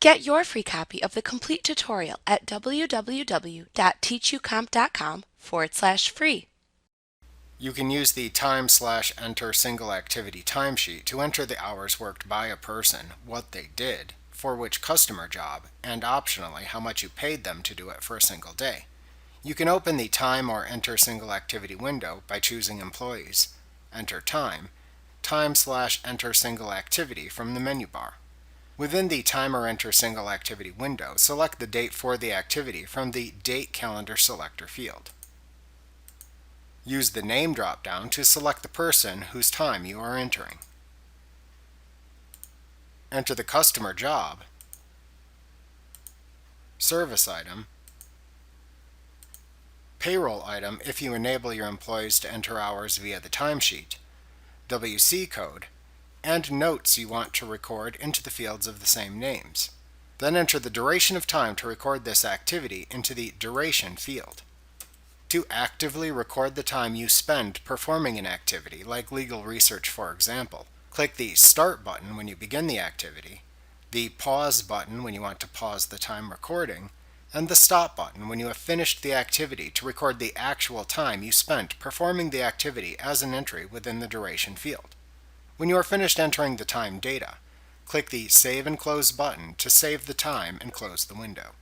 Get your free copy of the complete tutorial at www.teachucomp.com/free. You can use the time/enter single activity timesheet to enter the hours worked by a person, what they did, for which customer job, and optionally how much you paid them to do it for a single day. You can open the Time or Enter Single Activity window by choosing Employees, Enter Time/Enter Single Activity from the menu bar. Within the Time or Enter Single Activity window, select the date for the activity from the Date Calendar Selector field. Use the Name drop-down to select the person whose time you are entering. Enter the customer job, service item, payroll item if you enable your employees to enter hours via the timesheet, WC code, and notes you want to record into the fields of the same names. Then enter the duration of time to record this activity into the Duration field. To actively record the time you spend performing an activity, like legal research for example, click the Start button when you begin the activity, the Pause button when you want to pause the time recording, and the Stop button when you have finished the activity to record the actual time you spent performing the activity as an entry within the Duration field. When you are finished entering the time data, click the Save and Close button to save the time and close the window.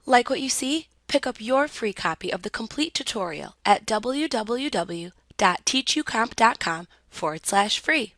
Like what you see? Pick up your free copy of the complete tutorial at www.teachucomp.com/free.